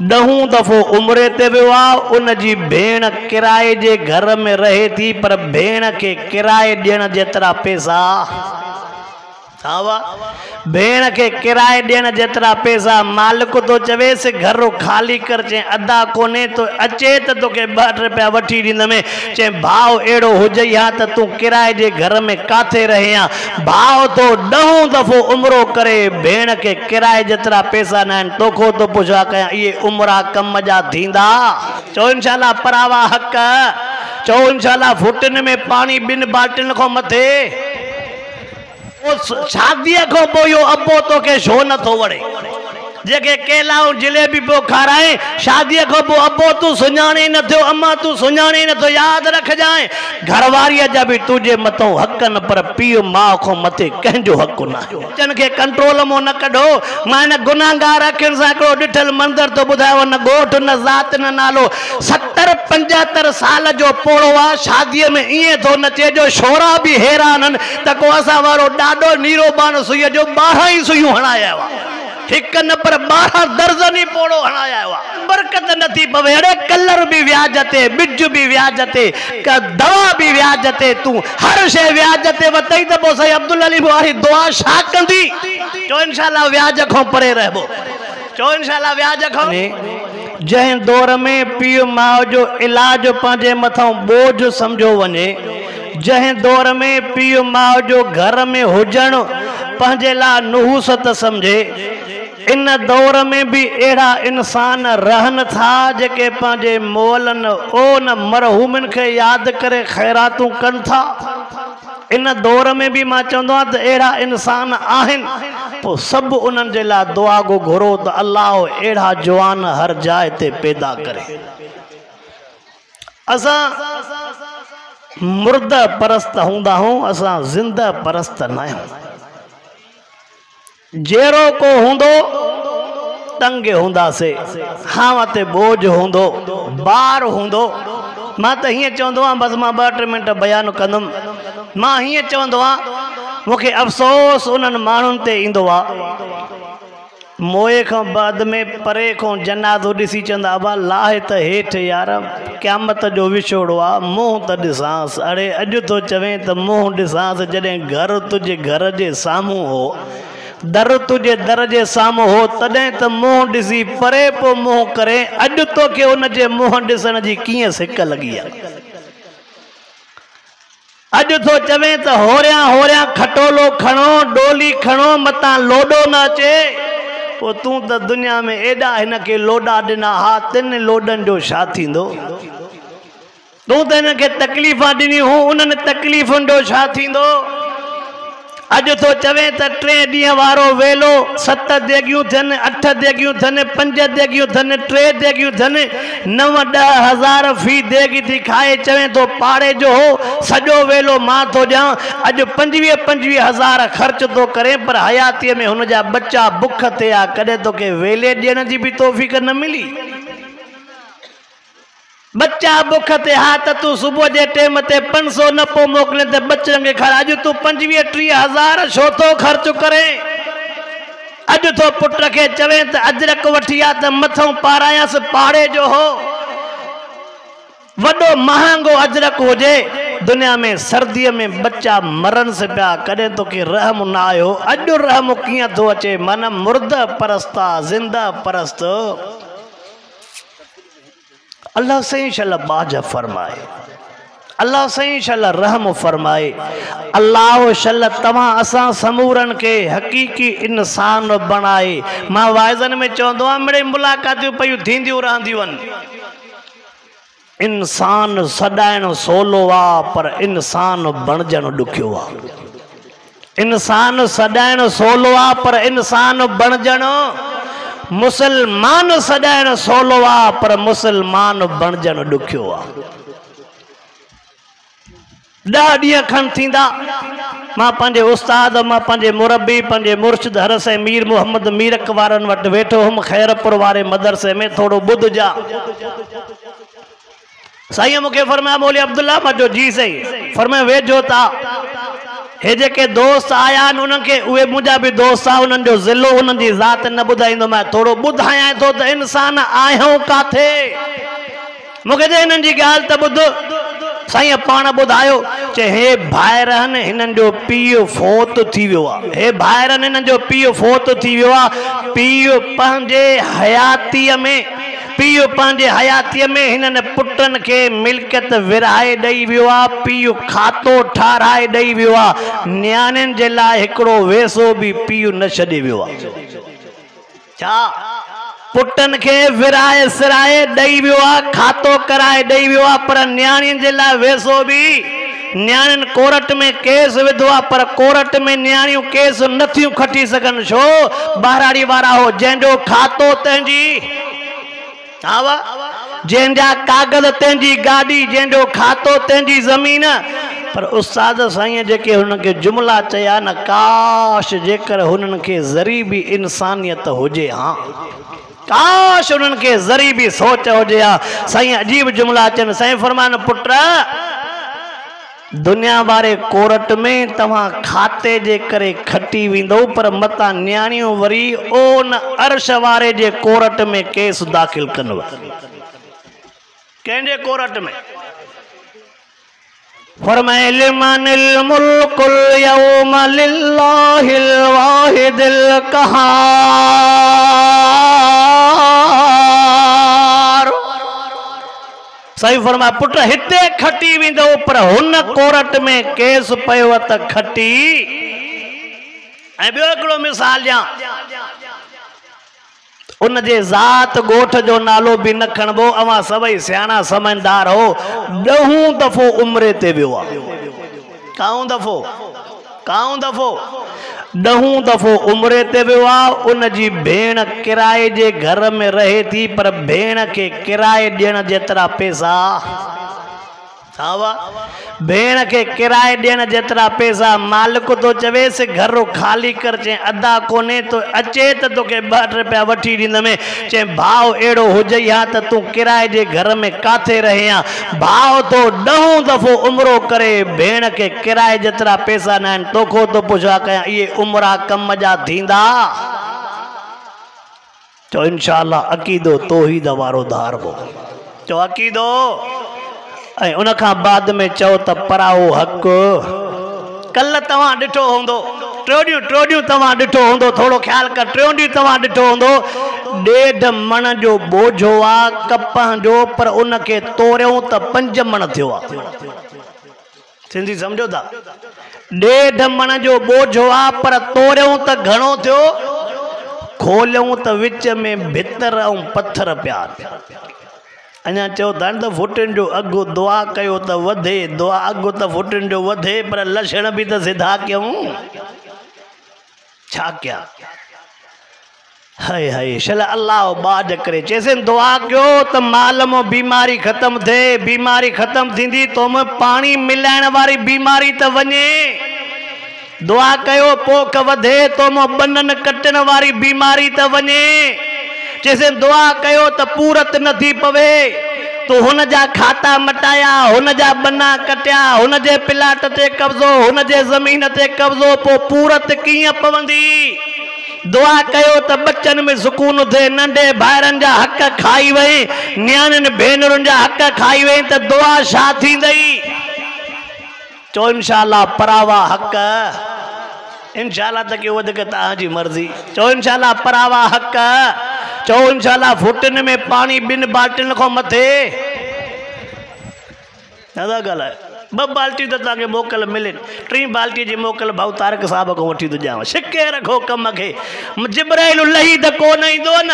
10 दफ़ो उम्रे ते वियो आहे। उन जी भेण किराए जे घर में रहे थी, पर भेण के किराए ॾियण जेतिरा पैसा, भेण के किराए ॾियण जेतिरा पैसा मालिक तो चवेसि घर खाली कर, चए अदा कोने तो अचे तो तोखे 2 रुपया वठी ॾींदमि। चए भाव अहिड़ो हुजे हा त तूं किराए जे घर में काथे रहे हा। भाव तो 10 दफ़ो उमरो करे भेण के किराए जेतिरा पैसा न आहिनि, तोखो तो पुछा कयां इहे उमरा कम जा थींदा? चओ इंशाअल्लाह परावा हक़, चओ इंशाअल्लाह फुटन में पानी 2 बाल्टिन खां मथे। शादी को पोइ अबो तो के छो नथो वड़े? जेके केलाऊं जिलेबी पो खाराए, शादी को पोइ अबो तू सुञाणे न थियो, अम्मा तू सुञाणे न थियो। याद रख जाए घरवारीअ जा भी तुझे मथो हक़ न, पर पीउ माउ को मथे कंहिंजो हक़ न आहे। जन के कंट्रोल मो न कढो। मां न गुनाहगार अखियुनि सां हिकिड़ो ॾिठल मंदर तो ॿुधायो, न ॻोठ न ज़ात न नालो। 70-75 साल जो पोड़ो आहे, शादीअ में ईअं थो नचे जो छोरा भी हैरान आहिनि त को असां वारो ॾाढो नीरो बाण सुईअ जो 12 ई सुयूं हणाया हुआ। हिक न पर 12 दर्जन ही पोड़ो हणाया हुआ। बरकत नथी पवे। अड़े कलर भी व्याज ते, बिज भी व्याज ते, दवा भी व्याज ते, तू हर शे व्याज ते वतई त पोइ सही अब्दुल अली वारी दुआ छा कंदी? चो इंशाअल्लाह व्याज खां परे रहबो। चो इंशाअल्लाह व्याज खां। जंहिं दौर में पीउ माउ जो इलाज पंहिंजे मथां बोझ समझो वञे, जंहिं दौर में पीउ माउ जो घर में हुजण पंहिंजे लाइ नुहूसत समझे, इन दौर में भी अहिड़ा इंसान रहन था जेके पंहिंजे मोलन ओन मरहूमन के याद करे ख़ैरातूं कनि था। इन दौर में भी मां चवंदो आहियां त अहिड़ा इंसान आहिनि। पोइ सभु उन्हनि जे लाइ दुआ गो घुरो त अल्लाह अहिड़ा जवान हर जाइ ते पैदा करे। असां मुर्द परस्त हूंदा हूं, असां ज़िंदा परस्त न आहियूं। जेरो को हूंदो तंग हूंदासे, हां ते बोझ हूंदो, बार हूंदो। मां त हीअं चवंदो आहियां, बस मां 2-3 मिंट बयान कंदुमि। मां हीअं चवंदो आहियां, मूंखे अफ़सोस उन्हनि माण्हुनि ते ईंदो आहे मोए खां बाद में परे खां जनाज़ो ॾिसी चवंदा अबा लाहे त हेठि यार, क़यामत जो विछोड़ो आहे, मुंहुं त ॾिसांसि। अड़े अॼु तो चवें त मुंहुं ॾिसांसि, जॾहिं घर तुंहिंजे घर जे साम्हूं हो, दर तुझे दर जे साम्हूं हो, तॾहिं त मुंहुं ॾिसी परे पोइ मुंहुं करे। अॼु तोखे उन जे मुंहुं ॾिसण जी कीअं सिक लॻी आहे? अॼु तो चवें त होरियां होरियां खटोलो खणो, डोली खणो, मतां लोडो न अचे। पोइ तूं त दुनिया में एॾा हिन खे लोडा ॾिना हा, 3 लोडनि जो छा थींदो? तूं त हिन खे तकलीफ़ां ॾिनियूं हूं, उन्हनि तकलीफ़ुनि जो छा थींदो? अॼु तो चवें त 3 ॾींहं वारो वेलो, 7 देगियूं थियनि, 8 देगियूं थियनि, 5 देगियूं थियनि, 3 देगियूं थियनि, 9-10 हज़ार फी देगी थी खाए। चवें तो पाड़े जो हो सॼो वेलो मां थो ॾियां। अॼु 25-25 हज़ार ख़र्च तो करे, पर हयातीअ में हुन जा बच्चा बुख ते आ। कॾहिं तोखे वेले ॾियण जी बि तौफ़ीक़ न मिली। बच्चा बुख ते हा त तू सुबुह जे टाइम ते 500 न पो मोकिले त बच्चन खे खाराए। अॼु तू 25-30 हज़ार छो तो ख़र्च करे? अॼु तो पुट खे चवें त अजरक वठी आ त मथों पारायस पाड़े जो हो, वॾो महांगो अजरक हुजे। दुनिया में सर्दीअ में बच्चा मरन से पिया, कॾहिं तोखे रहम न आयो। अॼु रहम कीअं थो अचे? माना मुर्द परस्ता ज़िंदा परस्त। अल्लाह सही शल बाज फरमाए, अल्लाह सही शल रहम फरमाए। अल्लाह शल तव्हां असां समूरन के हकीकी इंसान बनाए। मां वाइज़न में चवंदो आहियां, मिड़े मुलाक़ातियूं पयूं थींदियूं रहंदियूं आहिनि। इंसान सॾाइण सोलो आहे, पर इंसान बणजण ॾुखियो आहे। इंसान सॾाइण सोलो आहे, पर इंसान बणजण, मुसलमान सॾाइण सोलो आहे, पर मुसलमान बणजण ॾुखियो आहे। 10 ॾींहं खनि थींदा मां पंहिंजे उस्ताद, मां पंहिंजे मुरबी, पंहिंजे मुर्शिद हरस मीर मोहम्मद मीरक वारनि वटि वेठो हुउमि, ख़ैरपुर वारे मदरसे में। थोरो ॿुध जा। साईं मूंखे फरमाया, मौली अब्दुल्ला। मां जो जी सही। फरमाया वेझो था हे जेके दोस्त आया आहिनि उन्हनि खे उहे मुंहिंजा बि दोस्त आहे, उन्हनि जो ज़िलो उन्हनि जी ज़ात न ॿुधाईंदो, मां थोरो ॿुधायां थो त इंसान आहियूं काथे। मूंखे चए हिननि जी ॻाल्हि त ॿुध, साईं पाण ॿुधायो, चए हे भाइर आहिनि हिननि जो पीउ फोत थी वियो आहे, हे भाइर आहिनि हिननि जो पीउ फोत थी वियो आहे, पीउ पंहिंजे हयातीअ में हिननि पुटनि खे मिल्कियत विराए ॾेई वियो आहे, पीउ खातो ठाराए ॾेई वियो आहे, नियाणियुनि जे लाइ हिकिड़ो वेसो बि पीउ न छॾे वियो आहे। छा पुटनि खे विराए सिराए ॾेई वियो आहे, खातो कराए ॾेई वियो आहे, पर नियाणियुनि जे लाइ वेसो बि, नियाणियुनि कोर्ट में केस विधो आहे, पर कोर्ट में नियाणियूं केस नथियूं खटी सघनि। छो? ॿाहिराड़ी वारा हो, जंहिंजो खातो तंहिंजी आवा, जंहिंजा कागज़ तंहिंजी गाॾी, जंहिंजो खातो तंहिंजी ज़मीन। पर उस्ताद साईं जेके हुनखे जुमला चया न, काश जेकर हुननि खे ज़री बि इंसानियत हुजे, हाँ काश उन्हनि खे ज़री बि सोच हुजे। साईं अजीब जुमला अचनि। साईं फरमान, पुट दुनिया वारे कोर्ट में तव्हां खाते जे करे खटी वेंदो, पर मता नियाणियूं वरी ओन अर्श वारे जे कोर्ट में केस दाख़िल कंदव। कंहिंजे कोर्ट में? फरमाए लिमनिल मुल्कुल यौम लिल्लाहिल वाहिदिल क़हार। सही फरमाए, पुट हिते खटी वेंदो, पर हुन कोर्ट में केस पयो त खटी। ऐं ॿियो हिकिड़ो मिसाल ॾियां, उन जे ज़ात ॻोठ जो नालो बि न खणबो, अवां सभई सियाणा समझदार हो, 10 दफ़ो उम्रे ते वियो आहे। काऊं दफ़ो 10 दफ़ो उम्रे ते वियो आहे। उन जी भेण किराए जे घर में रहे थी, पर भेण खे किराए ॾियण जेतिरा पैसा, भेण खे किराए ॾियण जेतिरा पैसा मालिक तो चवेसि घर खाली कर, चए अदा कोने तो अचे त तोखे 2 रुपया वठी ॾींदमि। चए भाउ अहिड़ो हुजे हा त तूं किराए जे घर में काथे रहे हा। भाउ तो 10 दफ़ो उमिरो करे भेण खे किराए जेतिरा पैसा न आहिनि, तोखो तो पुछा कयां इहे उमिरा कम जा थींदा? चो इंशाअल्लाह अक़ीदो तौहीद वारो धारबो, चो अक़ीदो। ऐं उन खां बाद में चओ त पराओ हक़। कल तव्हां ॾिठो हूंदो, टियों तव्हां ॾिठो हूंदो, थोरो ख़्यालु कर, टियों तव्हां ॾिठो हूंदो, 1.5 मण जो बोझो आहे कपह जो, पर उन खे तोड़ियूं त 5 मण थियो आहे। सिंधी सम्झो था? 1.5 मण जो बोझो आहे, पर तोड़ियूं त घणो थियो, खोलियूं त विच में भितर ऐं पत्थर पिया। अञा चओ था त फुटनि जो अघु दुआ कयो त वधे, दुआ अघु त फुटनि जो वधे, पर लक्षण बि त सिधा कयूं। छा कया? हाय हाय शल अल्लाह बाज करे, चैसे दुआ कयो त माल में बीमारी ख़त्म थिए। बीमारी ख़त्म थींदी तो में पानी मिलाइण वारी बीमारी त वञे। दुआ कयो पोख वधे तो में बनन कटण वारी बीमारी त वञे। जैसे दुआ कयो त पूरत नथी पवे, तो हुन जा खाता मटाया, हुन जा बना कटिया, हुन जे प्लाट ते कब्ज़ो, हुन जे ज़मीन ते कब्ज़ो, पो पूरत कीअं पवंदी? दुआ कयो त बच्चन में सुकून थे, नंढे भाइरनि जा हक़ खाई वई, नियाणियुनि भेनरुनि जा हक़ खाई वई, त दुआ छा थींदई? चो इंशाअल्लाह परावा हक़, इंशाअल्लाह त के वधीक तव्हांजी मर्ज़ी। चो इंशाअल्लाह परावा हक़, चो इंशाअल्लाह फुटन में पानी 2 बाल्टिन खां मथे नथा ॻाल्हाए। 2 बाल्टी त तव्हांखे मोकल मिले, 3 बाल्टी जी मोकल भाऊ तारक साहब खां वठी थो ॾियांव। छिके रखो कम खे, जिब्राइल लही त कोन ईंदो न,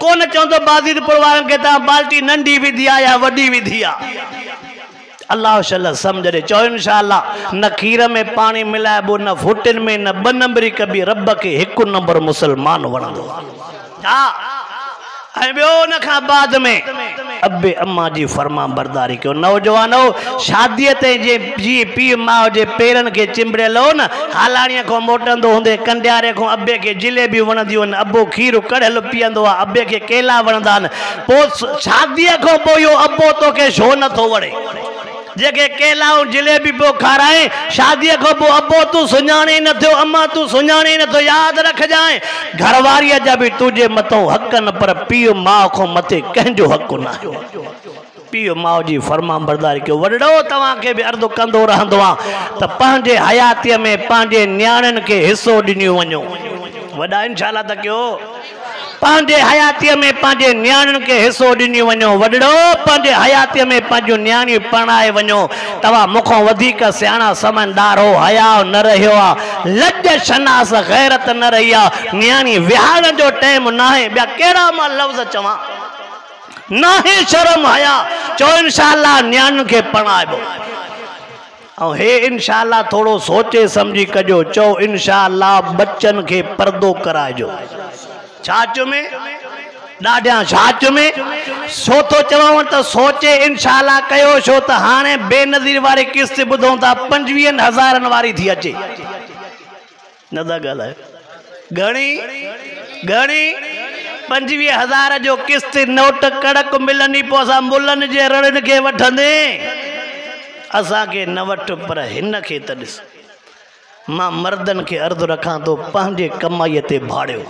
कोन चवंदो बाज़ीदपुर वारनि खे तव्हां बाल्टी नंढी विधी आहे या वॾी विधी आहे। अल्लाह शल सम्झ ॾे। चओ इंशाअल्लाह न खीर में पानी मिलाइबो, न फुटनि में, न 2 नंबरी कबी रब खे 1 नंबर मुसलमान वणंदो। हा ऐं ॿियो उन खां बाद में अबे अम्मा जी फर्मा बरदारी कयो। नौजवानो शादीअ ते जी पीउ माउ जे पेरनि खे चिंबड़ियल हो न, हालाणीअ खां मोटंदो हूंदे कंडियारे खां अबे खे जिलेबियूं वणंदियूं आहिनि, अबो खीर कढ़ियल पीअंदो आहे, अबे खे केला वणंदा आहिनि। पोइ शादीअ खां पोइ इहो अबो तोखे छो नथो वणे? जेके केलाऊं जिलेबी पो खाराए शादी को पो अबो तू सुञाणे न थियो अम्मा तू सुञाणे न थियो याद रखजाए घरवारीअ जा भी तुझे मथों हक न पर पीउ माउ को मथे कंहिंजो हक न पीउ माउ जी फरमान बरदारी कयो वॾड़ो तव्हांखे भी अर्ज़ कंदो रहंदो आहे त पंहिंजे हयातीअ में पंहिंजे न्याणियुनि खे हिसो ॾिनियो वञो वॾा इंशाअल्लाह त कयो पंहिंजे हयातीअ में पंहिंजे न्याणियुनि खे हिसो ॾिनी वञो वॾड़ो पंहिंजे हयातीअ में पंहिंजूं न्याणियूं परणाए वञो तव्हां मूंखां वधीक सियाणा समझदार हो हया न रहियो आहे लज शनास गैरत न रही आहे न्याणी विहारण जो टाइम न आहे ॿिया कहिड़ा मां लफ़्ज़ चवां न है शर्म हया चो इंशाअल्लाह न्याणियुनि खे परणाइबो और हे इंशाअल्लाह थोड़ो सोचे समझी कजो चो इंशाअल्लाह बच्चन के पर्दो कराइजो छाच में ॾाढा छाच में सो तो चवां त सोचे इंशाअल्लाह कयो छो त हाणे बेनज़ीर वारी किस्त ॿुधूं था 25,000 वारी थी अचे न था ॻाल्हायो घणी घणी 25,000 जो किस्त नोट कड़क मिलनी पो असां मुल्लन जे रणनि खे वठंदे असा के न वठ पर हिन खे त ॾिस मां मर्दन के अर्ज़ रखां तो पंहिंजे कमाईअ ते भाड़ियो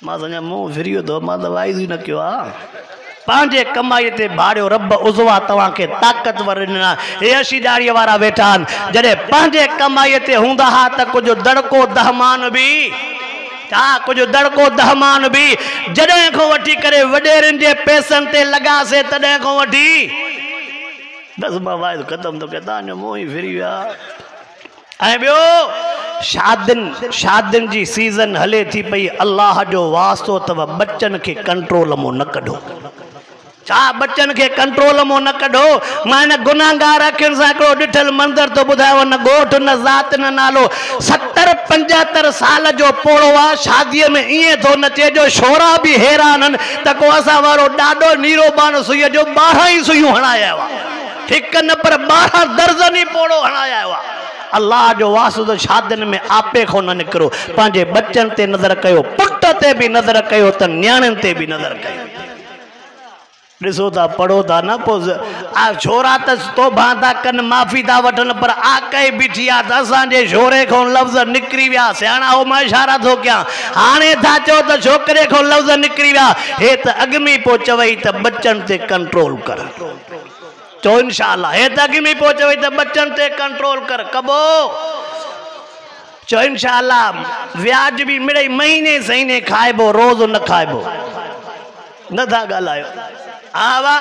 मां समझा मुंहुं फिरियो तो मां त वाइज़ न कयो आहे पंहिंजे कमाईअ ते भाड़ियो रब उज़वा तव्हांखे ताक़तवर ॾिना हे अशी ॾाड़ीअ वारा वेठा आहिनि जॾहिं पंहिंजे कमाईअ ते हूंदा हा त कुझु दड़को दहमान बि हाँ कुछ दड़को दहमान भी जॾहिं को वठी करे वडेरनि जे पैसनि ते लॻासे तॾहिं को वठी बस मां वाइद ख़त्म तो कहता न मुंहुं ही फिरी विया ऐं ॿियो शादियुनि जी सीज़न हले थी पई अल्लाह जो वास्तो अथव बच्चन के कंट्रोल मो न कढो छा बच्चन के कंट्रोल मो न कढो मां हिन गुनाहगार अखियुनि सां हिकिड़ो ॾिठल मंदर तो ॿुधायो न ॻोठ न ज़ात न नालो 70-75 साल जो पोड़ो आहे शादीअ में ईअं थो नचे जो छोरा बि हैरान आहिनि त को असां वारो ॾाढो नीरो बाण सुईअ जो 12 ई सुयूं हणाया हुआ हिकु न पर 12 दर्जन ई पोड़ो हणाया हुआ अल्लाह जो वास्तो शादियुनि में आपे खो न निकिरो पंहिंजे बच्चन ते नज़र कयो पुट ते बि नज़र कयो त न्याणियुनि ते बि नज़र कयो ॾिसो था पढ़ो था न पोइ छोरा त तौबा था कनि माफ़ी था वठनि पर आकई बीठी आहे त असांजे छोरे खां लफ़्ज़ निकिरी विया सियाणा हो मां इशारा थो कयां हाणे था चओ त छोकिरे खां लफ़्ज़ निकिरी विया हे त अॻु में पोइ चवई त बच्चन ते कंट्रोल कर चो इंशाअल्लाह हे त अॻु में पोइ चवई त बच्चन ते कंट्रोल कर कबो चो इंशाअल्लाह व्याज भी मिड़ई महीने सहीने खाइबो रोज़ न खाइबो नथा ॻाल्हायो हा वाह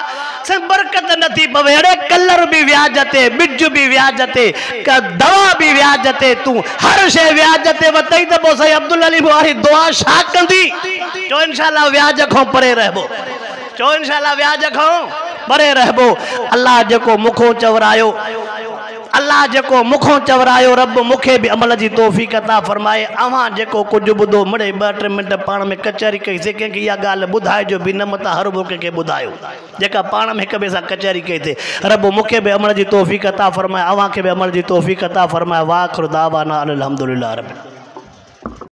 बरकत नथी पवे अरे कलर भी व्याज ते बिज भी व्याज ते दवा भी व्याज ते तू हर शे व्याज ते वतई त पोइ सही अब्दुल अली वारी दुआ छा कंदी चो इंशाअल्लाह व्याज खां परे रहबो चो इंशाअल्लाह व्याज खां परे रहबो अल्लाह जेको मुखों चवरायो अल्लाह जेको मुखों चवरायो रब मुखे भी अमल जी तौफीक अता फरमाए अवां जेको कुछ बुधो मड़े 2-3 मिनट पाण में कचहरी कई से कंहिंखे इहा ॻाल्हि ॿुधाइजो बि न मता हर कंहिंखे ॿुधायो जेका पाण में हिक ॿिए सां कचहरी कई थे रब मुखे भी अमल जी तौफीक अता फरमाए अवां खे भी अमल जी तौफीक अता फरमाए वाखिर दावाना अल्हम्दुलिल्लाह रब